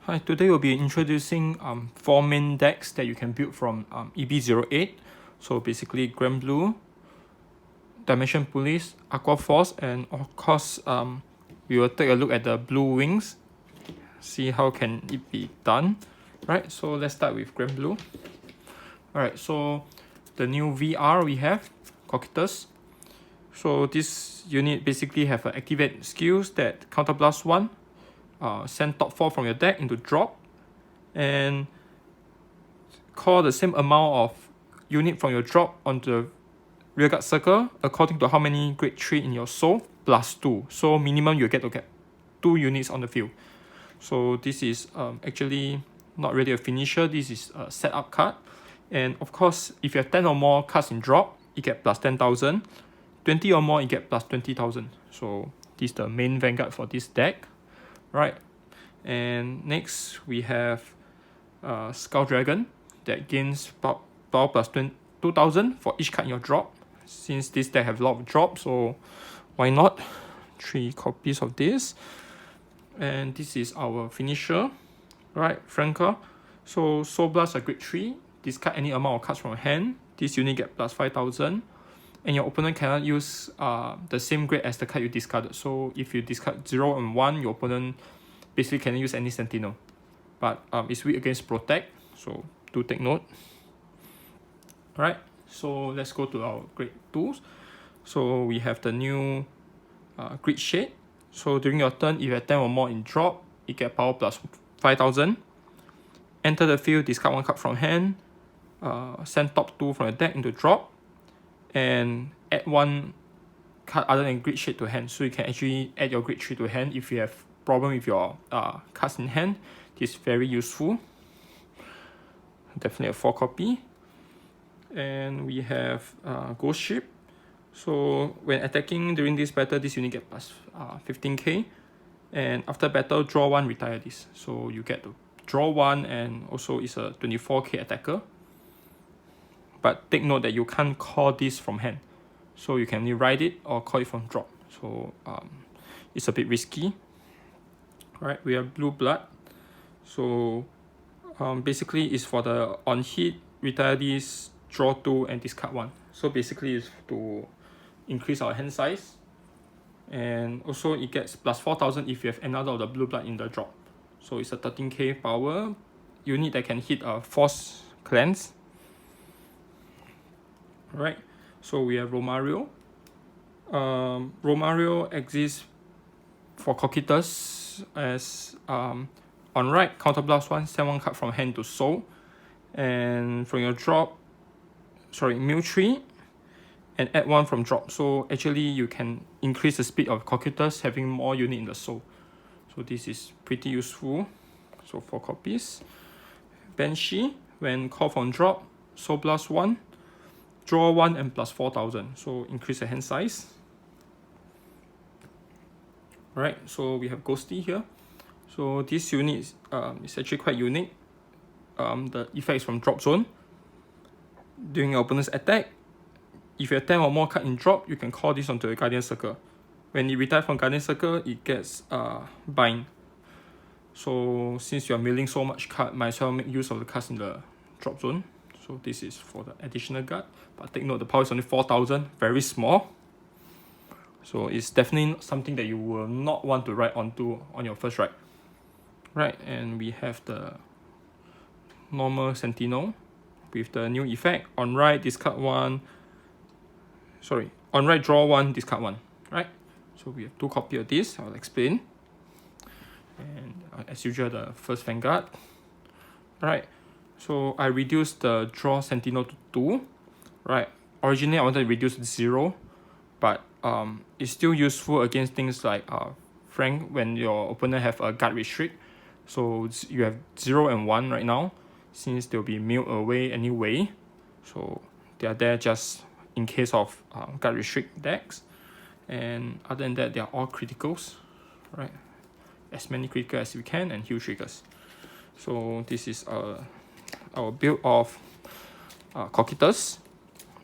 Hi, today we'll be introducing 4 main decks that you can build from EB08. So basically Grand Blue, Dimension Police, Aqua Force, and of course we will take a look at the Blue Wings, see how can it be done. Right, so let's start with Grand Blue. Alright, so the new VR we have, Cocytus. So this unit basically have activate skills that counterblast 1, send top 4 from your deck into drop, and call the same amount of unit from your drop onto the rearguard circle according to how many grade 3 in your soul plus 2. So minimum you get 2 units on the field. So this is actually not really a finisher, this is a setup card. And of course, if you have 10 or more cards in drop, you get plus 10,000. 20 or more, you get plus 20,000. So this is the main vanguard for this deck. Right, and next we have Skull Dragon that gains power plus 2,000 for each card in your drop. Since this deck have a lot of drops, so why not? 3 copies of this. And this is our finisher, right? Franca. So Soul Blast are grade 3. Discard any amount of cards from your hand. This unit get plus 5,000. And your opponent cannot use the same grade as the card you discarded. So if you discard 0 and 1, your opponent basically cannot use any Sentinel. But it's weak against Protect, so do take note. Alright, so let's go to our grade 2s. So we have the new Grid Shade. So during your turn, if you have 10 or more in drop, you get power plus 5,000. Enter the field, discard 1 card from hand. Send top 2 from your deck into drop. And add 1 card other than Grid Shade to hand. So you can actually add your Grid 3 to hand if you have problem with your cards in hand. This is very useful. Definitely a 4 copy. And we have Ghost Ship. So when attacking during this battle, this unit get plus 15k. And after battle, draw 1, retire this. So you get to draw 1, and also it's a 24k attacker. But take note that you can't call this from hand. So you can only write it or call it from drop. So it's a bit risky. Alright, we have Blue Blood. So basically it's for the on hit, retire this, draw 2 and discard 1. So basically it's to increase our hand size. And also it gets plus 4,000 if you have another of the Blue Blood in the drop. So it's a 13k power unit that can hit a Force Cleanse. Right, so we have Romario. Romario exists for Cocytus as on right, counterblast 1, send 1 card from hand to soul. And from your drop, mill 3 and add 1 from drop. So actually you can increase the speed of Cocytus having more unit in the soul. So this is pretty useful. So 4 copies. Banshee, when called from drop, Soul Blast 1. Draw 1 and plus 4,000, so increase the hand size. Alright, so we have Ghosty here. So this unit is actually quite unique. The effect is from drop zone. During your opponent's attack, if you have 10 or more cards in drop, you can call this onto the Guardian Circle. When you retire from Guardian Circle, it gets bind. So since you are milling so much card, might as well make use of the cards in the drop zone. So this is for the additional guard. But take note, the power is only 4,000, very small. So it's definitely something that you will not want to write onto on your first ride. Right, and we have the normal Sentinel with the new effect. On right, discard 1. On right, draw 1, discard 1. Right, so we have 2 copies of this. I'll explain. And as usual, the first Vanguard. Right. So I reduced the draw Sentinel to 2, right? Originally I wanted to reduce to 0, but it's still useful against things like Frank when your opponent have a guard restrict. So you have 0 and 1 right now, since they'll be milled away anyway. So they are there just in case of guard restrict decks. And other than that, they are all criticals, right? As many criticals as we can and heal triggers. So this is our build of Cocytus.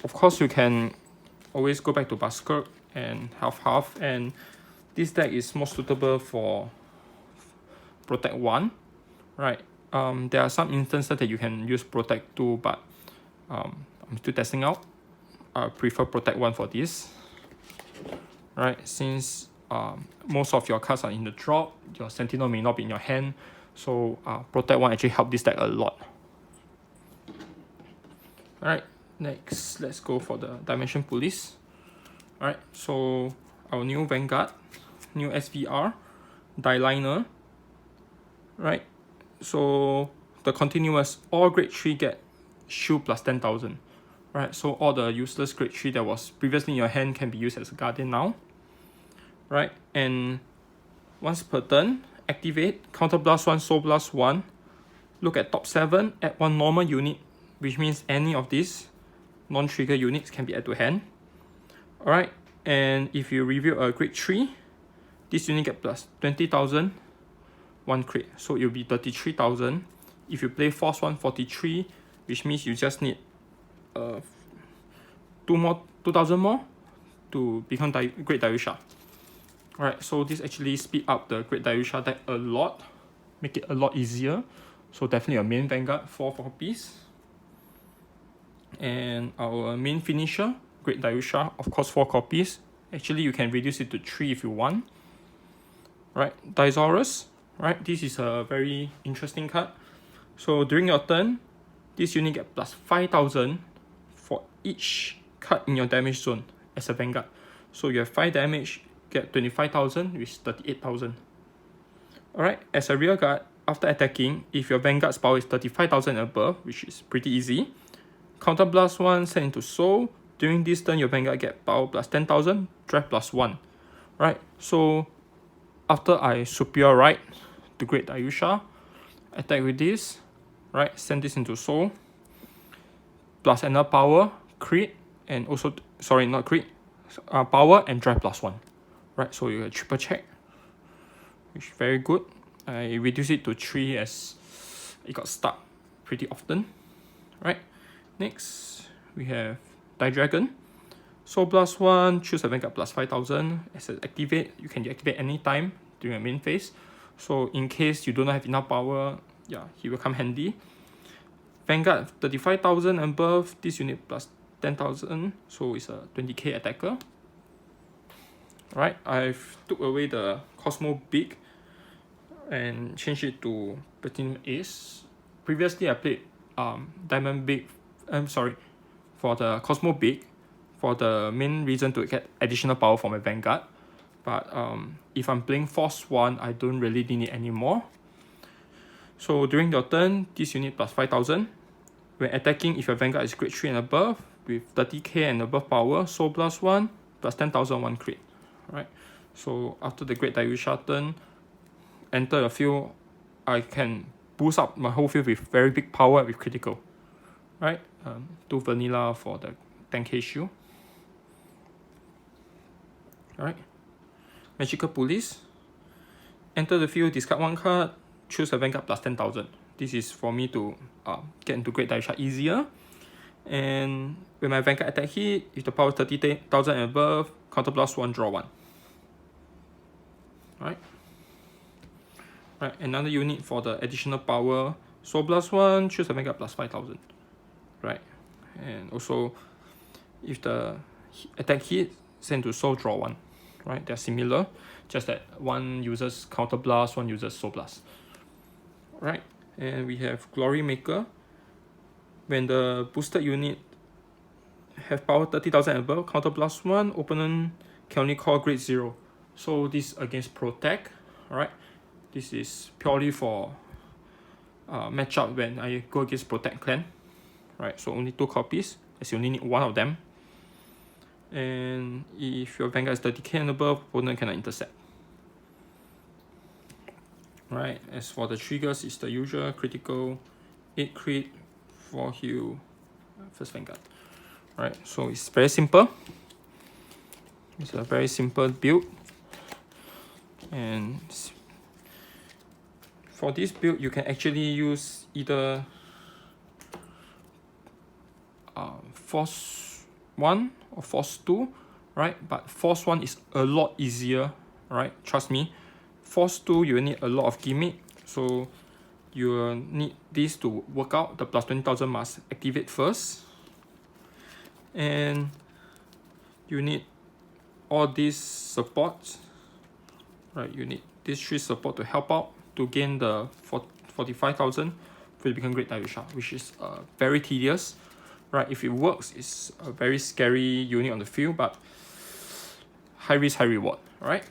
Of course, you can always go back to Berserk and half, and this deck is more suitable for Protect 1, right? There are some instances that you can use Protect 2, but I'm still testing out. I prefer Protect 1 for this, right? Since most of your cards are in the drop, your Sentinel may not be in your hand, so Protect 1 actually help this deck a lot. Alright, next let's go for the Dimension Police. Alright, so our new Vanguard, new SVR, Die Liner. Right, so the continuous, all grade 3 get shield plus 10,000. Right, so all the useless grade 3 that was previously in your hand can be used as a Guardian now. Right, and once per turn, activate, Counter Blast 1, Soul Blast 1. Look at top 7, add 1 normal unit, which means any of these non-trigger units can be added to hand. Alright, and if you reveal a grade 3, this unit get plus 20,000, 1 crit, so it will be 33,000. If you play Force 1, 43, which means you just need 2,000 more to become Great Darusha. Alright, so this actually speed up the Great Darusha deck a lot, make it a lot easier. So definitely a main Vanguard, 4 copies. And our main finisher, Great Darusha, of course 4 copies. Actually you can reduce it to 3 if you want. Right, Dizaurus. Right, this is a very interesting card. So during your turn, this unit get plus 5,000 for each card in your damage zone as a Vanguard. So you have 5 damage, get 25,000, which is 38,000. Alright, as a rear guard, after attacking, if your Vanguard's power is 35,000 and above, which is pretty easy, Counter Blast 1, send into Soul. During this turn, your Vanguard get power plus 10,000, drive plus 1. Right, so after I Superior Right to Great Darusha, attack with this, right, send this into Soul, plus another power, crit, and also, sorry, not crit, power and drive plus 1. Right, so you get triple check, which is very good. I reduce it to 3 as it got stuck pretty often. Right, next we have Die Dragon. Soul Blast 1, choose a Vanguard plus 5,000. As an activate, you can deactivate anytime during your main phase. So in case you do not have enough power, yeah, he will come handy. Vanguard 35,000 and above, this unit plus 10,000, so it's a 20k attacker. Right, I've took away the Cosmo Big and changed it to Platinum Ace. Previously I played Diamond Big, for the Cosmo Big, for the main reason to get additional power for my Vanguard. But if I'm playing Force 1, I don't really need it anymore. So during your turn, this unit plus 5,000. When attacking, if your Vanguard is grade 3 and above, with 30k and above power, Soul Blast 1, plus 10,000, 1 crit. Right. So after the Great Darusha turn, enter a field, I can boost up my whole field with very big power with critical. Right. 2 vanilla for the 10k shield. Alright. Magical Police. Enter the field, discard 1 card, choose a Vanguard plus 10,000. This is for me to get into Great Darusha easier. And when my Vanguard attack hit, if the power is 30,000 and above, Counter Blast 1, draw 1. Right. Right, another unit for the additional power. Soul Blast 1, choose a Vanguard plus 5,000. Right. And also, if the attack hit, send to Soul, draw 1. Right, they're similar, just that one uses Counter Blast, one uses Soul Blast. Right, and we have Glory Maker. When the boosted unit have power 30,000 and above, Counter Blast 1, opponent can only call grade 0. So this against Protect. Alright, this is purely for matchup when I go against Protect clan. Right, so only 2 copies, as you only need 1 of them. And if your Vanguard is 30k and above, opponent cannot intercept. Right, as for the triggers, it's the usual critical, 8 crit, 4 heal, first Vanguard. Right, so it's very simple. It's a very simple build. And for this build, you can actually use either Force 1 or Force 2, right? But Force 1 is a lot easier, right? Trust me. Force 2, you need a lot of gimmick. So you will need this to work out. The plus 20,000 must activate first. And you need all these supports, right? You need these 3 support to help out to gain the 45,000 for the Become Great Daisha, which is very tedious, right? If it works, it's a very scary unit on the field, but high risk, high reward, right?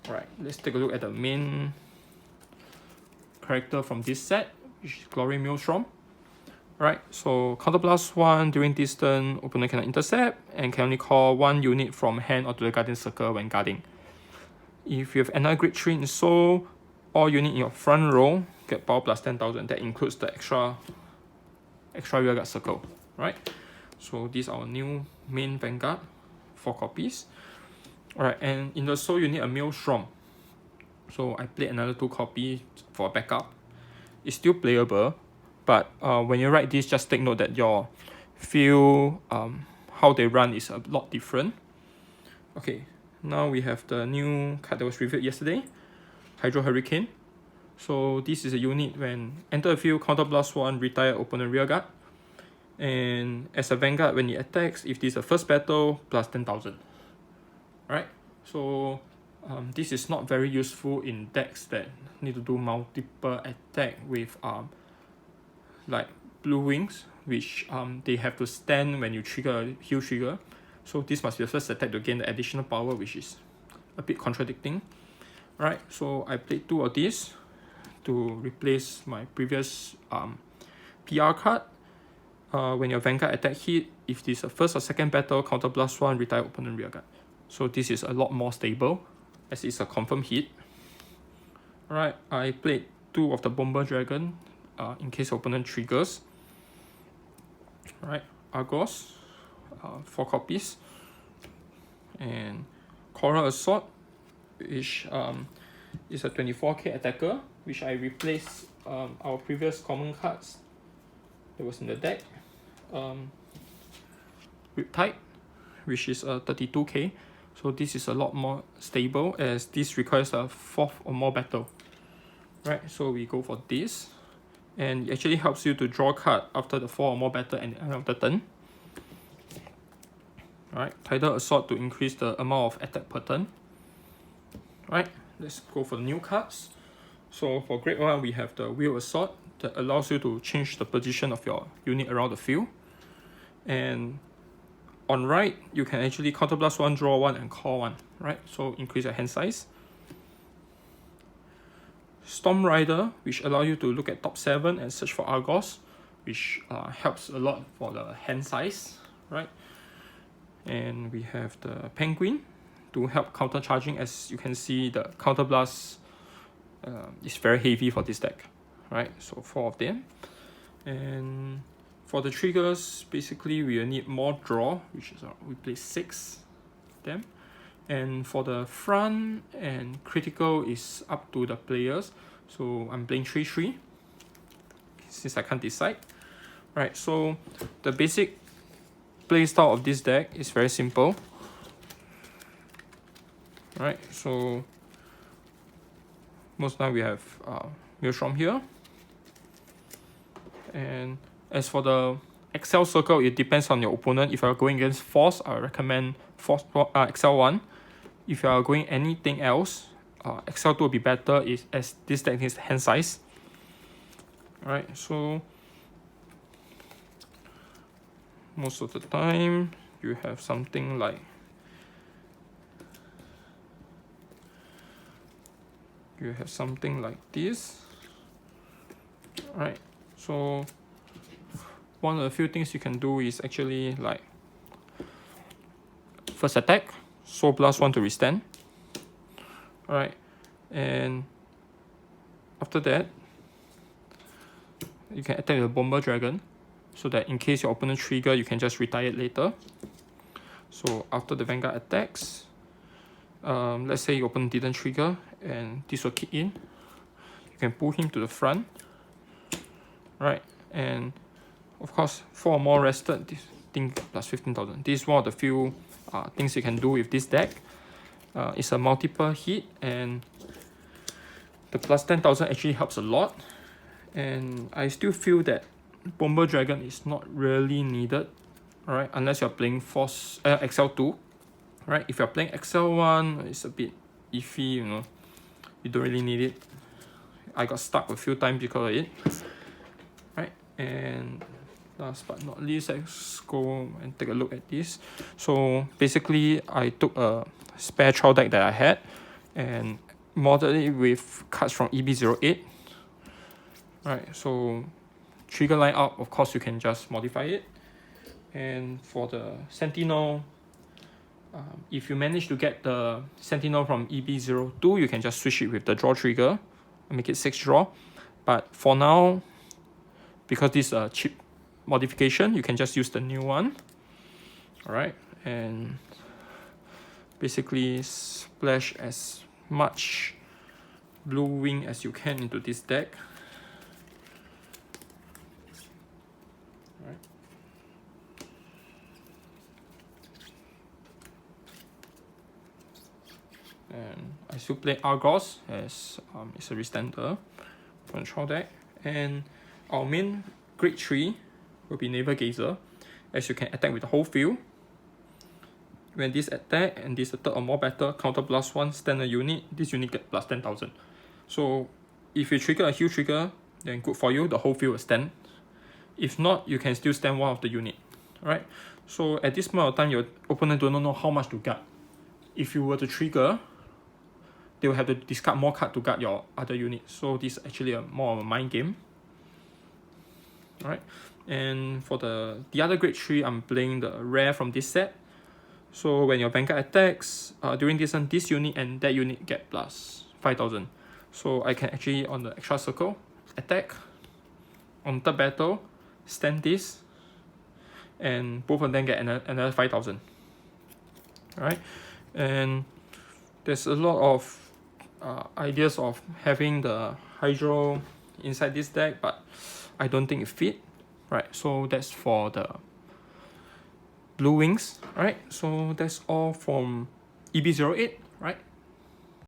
Alright, let's take a look at the main character from this set, which is Glory Maelstrom. Right, so counter blast 1 during this turn, opponent cannot intercept and can only call 1 unit from hand onto the Guardian Circle when guarding. If you have another Grade 3 in Soul, all unit in your front row get power plus 10,000. That includes the extra rearguard circle. Right, so these are our new main Vanguard, 4 copies. Alright, and in the Soul you need a Maelstrom. So I played another 2 copies for backup. It's still playable. But when you write this, just take note that your field, how they run is a lot different. Okay, now we have the new card that was revealed yesterday, Hydro Hurricane. So this is a unit when enter the field, counter blast 1, retire opponent rearguard. And as a Vanguard, when it attacks, if this is the first battle, plus 10,000. Right? So this is not very useful in decks that need to do multiple attack with like Blue Wings, which they have to stand when you trigger a heal trigger. So this must be the first attack to gain the additional power, which is a bit contradicting. Right, so I played 2 of these to replace my previous PR card. When your Vanguard attack hit, if this is a first or second battle, counter blast 1, retire opponent rearguard. So this is a lot more stable, as it's a confirmed hit. Alright, I played 2 of the Bomber Dragon, in case opponent triggers. Alright, Argos, 4 copies. And Coral Assault, which is a 24k attacker, which I replaced our previous common cards that was in the deck. Riptide, which is a 32k. So this is a lot more stable, as this requires a 4th or more battle. Right, so we go for this. And it actually helps you to draw a card after the 4 or more battle and the end of the turn. Alright, Tidal Assault to increase the amount of attack per turn. Alright, let's go for the new cards. So for Grade 1, we have the Wheel Assault that allows you to change the position of your unit around the field. And on right, you can actually counter blast 1, draw 1, and call 1. Right, so increase your hand size. Storm Rider, which allow you to look at top 7 and search for Argos, which helps a lot for the hand size, right? And we have the Penguin to help counter charging. As you can see, the counter blast is very heavy for this deck, right? So 4 of them. And for the triggers, basically we will need more draw, which is we play 6 of them. And for the front and critical is up to the players. So I'm playing 3-3 since I can't decide. Right, so the basic play style of this deck is very simple. Right, so most time we have Maelstrom here. And as for the Excel circle, it depends on your opponent. If you're going against Force, I recommend Force Excel 1. If you are going anything else, Excel 2 will be better, as this deck is hand size. Alright, so most of the time you have something like this. Alright, so one of the few things you can do is actually like first attack, Soul Blast 1 to restand. Alright, and after that, you can attack the Bomber Dragon, so that in case your opponent trigger, you can just retire it later. So after the Vanguard attacks, let's say your opponent didn't trigger, and this will kick in. You can pull him to the front. Right, and of course, 4 or more rested, this thing plus 15,000. This is one of the few things you can do with this deck. It's a multiple hit, and the plus 10,000 actually helps a lot, and I still feel that Bomber Dragon is not really needed, alright, unless you're playing Force XL2, right? If you're playing XL1, it's a bit iffy, you know, you don't really need it. I got stuck a few times because of it, right? And last but not least, let's go and take a look at this. So basically, I took a spare trial deck that I had and modded it with cards from EB08. Right, so trigger line up, of course, you can just modify it. And for the Sentinel, if you manage to get the Sentinel from EB02, you can just switch it with the draw trigger and make it 6 draw. But for now, because this is a cheap modification, you can just use the new one. Alright, and basically splash as much blue wing as you can into this deck. Alright. And I still play Argos as it's a restander from the trial deck. And our main grade 3 will be Naval Gazer, as you can attack with the whole field. When this attack and this third or more battle, counter +1, stand a unit, this unit get plus 10,000. So if you trigger a heal trigger, then good for you, the whole field will stand. If not, you can still stand one of the unit. Alright, so at this point of time, your opponent do not know how much to guard. If you were to trigger, they will have to discard more card to guard your other unit. So this is actually more of a mind game. Alright, and for the other grade 3, I'm playing the rare from this set. So when your Vanguard attacks, during this turn, this unit and that unit get plus 5,000. So I can actually, on the extra circle, attack. On third battle, stand this, and both of them get another 5,000. Alright, and there's a lot of ideas of having the Hydro inside this deck, but I don't think it fit. Right, so that's for the blue wings. Right, so that's all from EB08. Right,